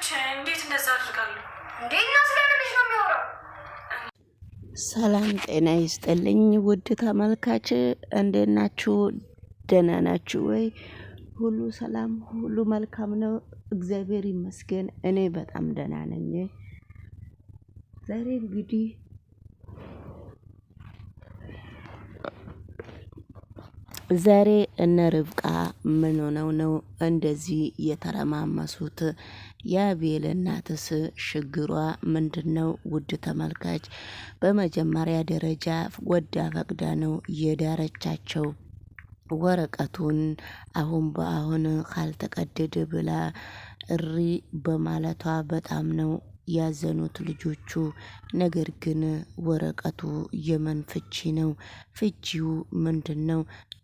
ልጅ እንዴት እንደዛ አድርጋለሁ እንዴ? እና ስለምን ልጅ ነው የሚያወራው? ሰላም ጤና ይስጥልኝ ውድ ተመልካች፣ እንዴት ናችሁ? ደህና ናችሁ ወይ? ሁሉ ሰላም፣ ሁሉ መልካም ነው። እግዚአብሔር ይመስገን። እኔ በጣም ደህና ነኝ። ዛሬ እነ ርብቃ ምን ሆነው ነው እንደዚህ የተረማመሱት? የአቤል እናትስ ችግሯ ምንድን ነው? ውድ ተመልካች፣ በመጀመሪያ ደረጃ ወዳ ፈቅዳ ነው የዳረቻቸው። ወረቀቱን አሁን በአሁን ካልተቀደደ ብላ እሪ በማለቷ በጣም ነው ያዘኑት ልጆቹ። ነገር ግን ወረቀቱ የምን ፍቺ ነው? ፍቺው ምንድን ነው?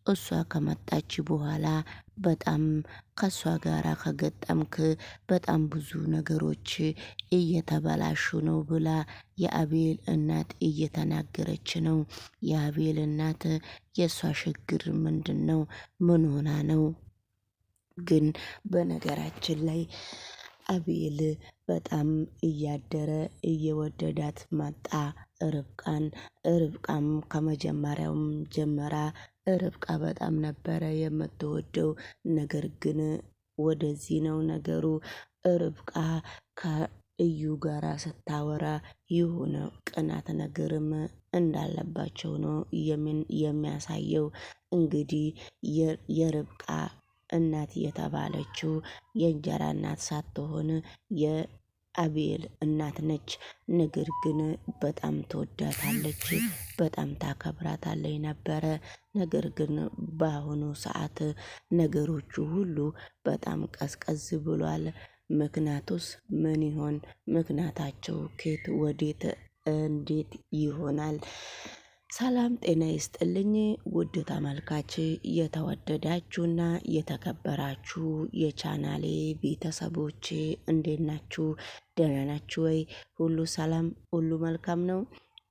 እሷ ከመጣች በኋላ በጣም ከእሷ ጋራ ከገጠምክ በጣም ብዙ ነገሮች እየተበላሹ ነው ብላ የአቤል እናት እየተናገረች ነው። የአቤል እናት የእሷ ችግር ምንድን ነው? ምን ሆና ነው? ግን በነገራችን ላይ አቤል በጣም እያደረ እየወደዳት መጣ ርብቃን። ርብቃም ከመጀመሪያውም ጀመራ ርብቃ በጣም ነበረ የምትወደው። ነገር ግን ወደዚህ ነው ነገሩ። ርብቃ ከእዩ ጋራ ስታወራ የሆነ ቅናት ነገርም እንዳለባቸው ነው የሚያሳየው። እንግዲህ የርብቃ እናት የተባለችው የእንጀራ እናት ሳትሆን የአቤል እናት ነች። ነገር ግን በጣም ትወዳታለች፣ በጣም ታከብራታለች ነበረ። ነገር ግን በአሁኑ ሰዓት ነገሮቹ ሁሉ በጣም ቀዝቀዝ ብሏል። ምክንያቱስ ምን ይሆን? ምክንያታቸው ከየት ወዴት እንዴት ይሆናል? ሰላም ጤና ይስጥልኝ ውድ ተመልካች፣ የተወደዳችሁና የተከበራችሁ የቻናሌ ቤተሰቦች እንዴት ናችሁ? ደህና ናችሁ ወይ? ሁሉ ሰላም፣ ሁሉ መልካም ነው።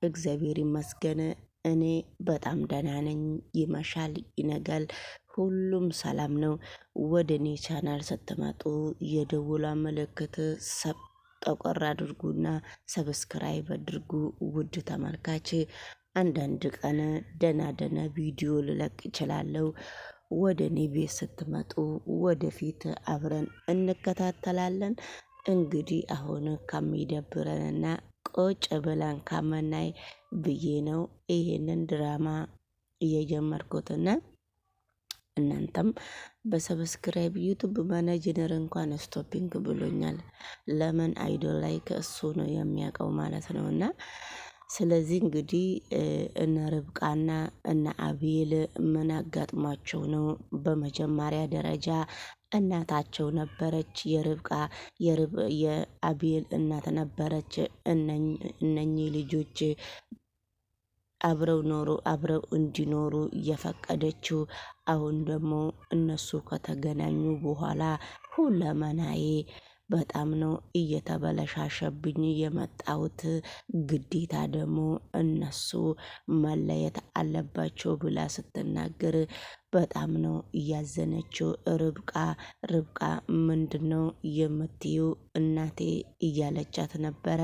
እግዚአብሔር ይመስገን። እኔ በጣም ደህና ነኝ። ይመሻል፣ ይነጋል፣ ሁሉም ሰላም ነው። ወደ እኔ ቻናል ስትመጡ የደውላ ምልክት ጠቆር አድርጉና ሰብስክራይብ አድርጉ። ውድ ተመልካች፣ አንዳንድ ቀን ደህና ቪዲዮ ልለቅ እችላለሁ። ወደ እኔ ቤት ስትመጡ ወደፊት አብረን እንከታተላለን። እንግዲህ አሁን ከሚደብረንና ቁጭ ብለን ከምናይ ብዬ ነው ይሄንን ድራማ እየጀመርኩትና እናንተም በሰብስክራይብ ዩቱብ ማናጀር እንኳን ስቶፒንግ ብሎኛል። ለምን አይዶል ላይ ከእሱ ነው የሚያውቀው ማለት ነው። እና ስለዚህ እንግዲህ እነ ርብቃና እነ አቤል ምን አጋጥሟቸው ነው? በመጀመሪያ ደረጃ እናታቸው ነበረች። የአቤል እናት ነበረች። እነኚህ ልጆች አብረው እንዲኖሩ እየፈቀደችው። አሁን ደግሞ እነሱ ከተገናኙ በኋላ ሁለመናዬ በጣም ነው እየተበለሻሸብኝ የመጣሁት። ግዴታ ደግሞ እነሱ መለየት አለባቸው ብላ ስትናገር በጣም ነው እያዘነችው። ርብቃ ምንድነው የምትዩ እናቴ እያለቻት ነበረ።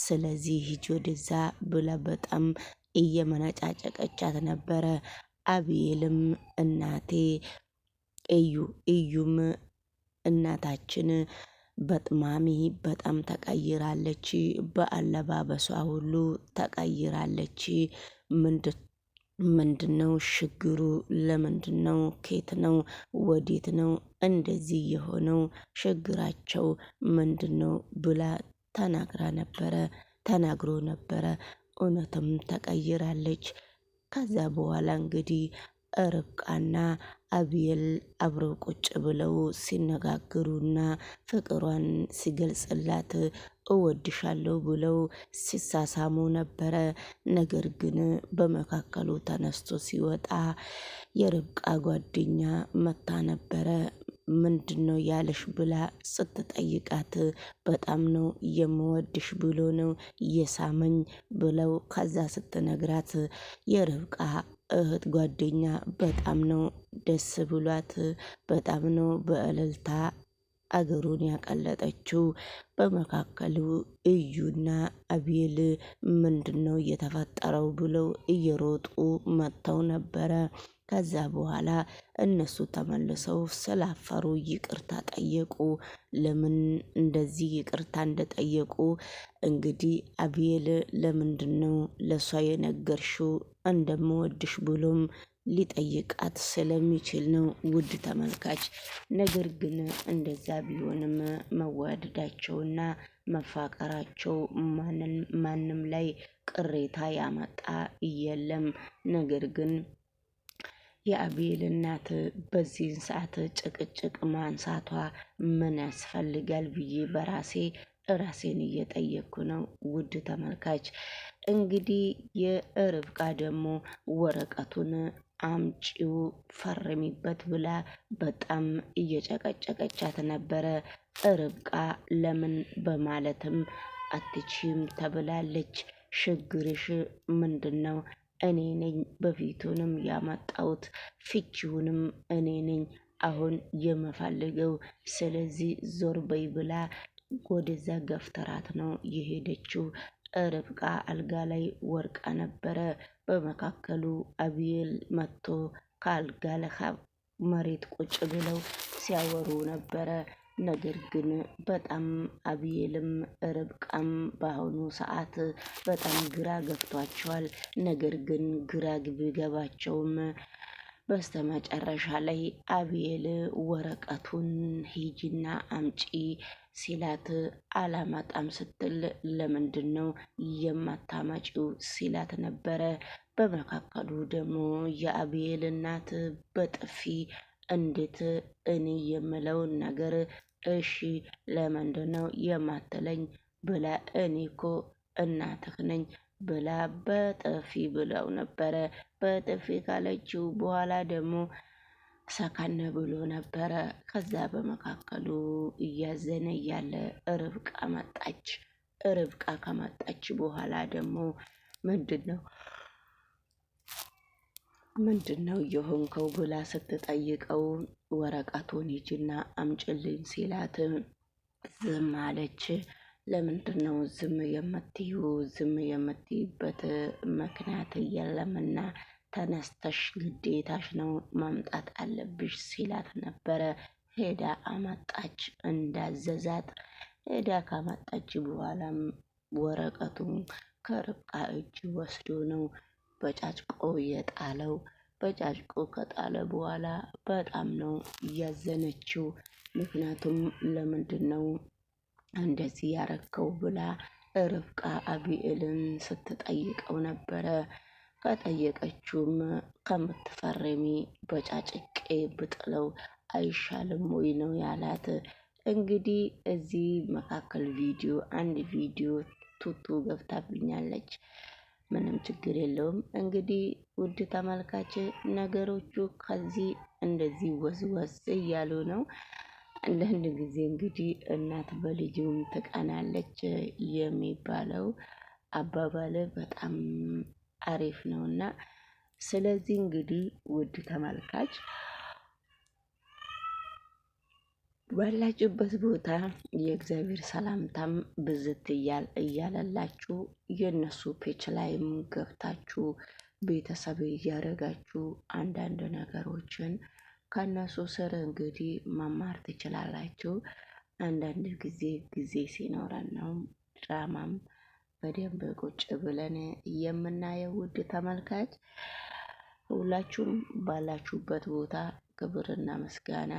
ስለዚህ ሂጂ ወደዛ ብላ በጣም እየመነጫጨቀቻት ነበረ። አቤልም እናቴ እዩም እናታችን በጥማሚ በጣም ተቀይራለች፣ በአለባበሷ ሁሉ ተቀይራለች። ምንድነው ችግሩ? ለምንድነው? ኬት ነው? ወዴት ነው እንደዚህ የሆነው? ችግራቸው ምንድነው? ብላ ተናግሮ ነበረ። እውነትም ተቀይራለች። ከዛ በኋላ እንግዲህ ርብቃና አቤል አብረው ቁጭ ብለው ሲነጋገሩና ፍቅሯን ሲገልጽላት እወድሻለሁ ብለው ሲሳሳሙ ነበረ። ነገር ግን በመካከሉ ተነስቶ ሲወጣ የርብቃ ጓደኛ መታ ነበረ። ምንድነው ያለሽ ብላ ስትጠይቃት በጣም ነው የምወድሽ ብሎ ነው የሳመኝ ብለው ከዛ ስትነግራት የርብቃ እህት ጓደኛ በጣም ነው ደስ ብሏት፣ በጣም ነው በእልልታ አገሩን ያቀለጠችው። በመካከሉ እዩና አቤል ምንድነው እየተፈጠረው ብለው እየሮጡ መጥተው ነበረ። ከዛ በኋላ እነሱ ተመልሰው ስላፈሩ ይቅርታ ጠየቁ። ለምን እንደዚህ ይቅርታ እንደጠየቁ እንግዲህ አቤል ለምንድነው ለሷ የነገርሽው እንደምወድሽ ብሎም ሊጠይቃት ስለሚችል ነው ውድ ተመልካች። ነገር ግን እንደዛ ቢሆንም መዋደዳቸውና መፋቀራቸው ማንም ላይ ቅሬታ ያመጣ የለም። ነገር ግን የአቤል እናት በዚህን ሰዓት ጭቅጭቅ ማንሳቷ ምን ያስፈልጋል ብዬ ራሴን እየጠየቅኩ ነው ውድ ተመልካች። እንግዲህ የርብቃ ደግሞ ወረቀቱን አምጪው ፈርሚበት ብላ በጣም እየጨቀጨቀቻት ነበረ። ርብቃ ለምን በማለትም አትችይም ተብላለች። ችግርሽ ምንድነው? እኔ ነኝ በፊቱንም ያመጣሁት ፍቺውንም እኔ ነኝ አሁን የምፈልገው። ስለዚህ ዞር በይ ብላ ወደዛ ገፍተራት ነው የሄደችው። ርብቃ አልጋ ላይ ወርቃ ነበረ። በመካከሉ አቤል መጥቶ ከአልጋ ላይ መሬት ቁጭ ብለው ሲያወሩ ነበረ። ነገር ግን በጣም አቤልም ርብቃም በአሁኑ ሰዓት በጣም ግራ ገብቷቸዋል። ነገር ግን ግራ ቢገባቸውም በስተመጨረሻ ላይ አቤል ወረቀቱን ሂጂና አምጪ ሲላት አላማጣም ስትል ለምንድነው የማታመጪው ሲላት ነበረ። በመካከሉ ደግሞ የአቤል እናት በጥፊ እንዴት እኔ የምለውን ነገር እሺ ለምንድነው የማትለኝ ብላ እኔ እኮ እናትህ ነኝ ብላ በጥፊ ብለው ነበረ። በጥፊ ካለችው በኋላ ደግሞ ሰከን ብሎ ነበረ። ከዛ በመካከሉ እያዘነ እያለ ርብቃ መጣች። ርብቃ ከመጣች በኋላ ደግሞ ምንድነው የሆንከው ብላ ስትጠይቀው ወረቀቱን ሂጂና አምጪልኝ ሲላት ዝም አለች። ለምንድነው ዝም የምትዩ? ዝም የምትይበት ምክንያት የለምና ተነስተሽ ግዴታሽ ነው ማምጣት አለብሽ ሲላት ነበረ። ሄዳ አመጣች እንዳዘዛት። ሄዳ ካመጣች በኋላም ወረቀቱን ከርብቃ እጅ ወስዶ ነው በጫጭቆ የጣለው። በጫጭቆ ከጣለ በኋላ በጣም ነው እያዘነችው። ምክንያቱም ለምንድነው እንደዚህ ያረከው ብላ ርብቃ አቤልን ስትጠይቀው ነበረ። ከጠየቀችውም ከምትፈርሚ በጫጭቄ ብጥለው አይሻልም ወይ ነው ያላት። እንግዲህ እዚህ መካከል አንድ ቪዲዮ ቱቱ ገብታብኛለች። ምንም ችግር የለውም። እንግዲህ ውድ ተመልካች ነገሮቹ ከዚህ እንደዚህ ወዝወዝ እያሉ ነው። አንዳንድ ጊዜ እንግዲህ እናት በልጅም ትቀናለች የሚባለው አባባል በጣም አሪፍ ነውና፣ ስለዚህ እንግዲህ ውድ ተመልካች ባላችሁበት ቦታ የእግዚአብሔር ሰላምታም ብዝት እያለላችሁ የእነሱ ፔጅ ላይም ገብታችሁ ቤተሰብ እያደረጋችሁ አንዳንድ ነገሮችን ከእነሱ ስር እንግዲህ መማር ትችላላችሁ። አንዳንድ ጊዜ ሲኖረን ነው ድራማም በደንብ ቁጭ ብለን የምናየው። ውድ ተመልካች ሁላችሁም ባላችሁበት ቦታ ክብርና ምስጋና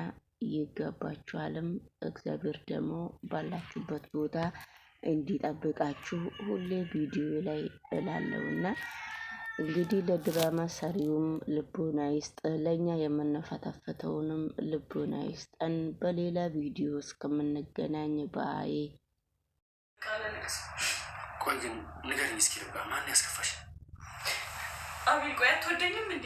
ይገባችኋልም። እግዚአብሔር ደግሞ ባላችሁበት ቦታ እንዲጠብቃችሁ ሁሌ ቪዲዮ ላይ እላለሁና እንግዲህ ለድራማ ሰሪውም ልቦና ይስጥ፣ ለእኛ የምንፈተፍተውንም ልቦና ይስጠን። በሌላ ቪዲዮ እስከምንገናኝ ባይ። ቆይ ግን ንገሪኝ እስኪ ልባ ማን ያስከፋሽ? አቤል ቆይ አትወደኝም እንዴ?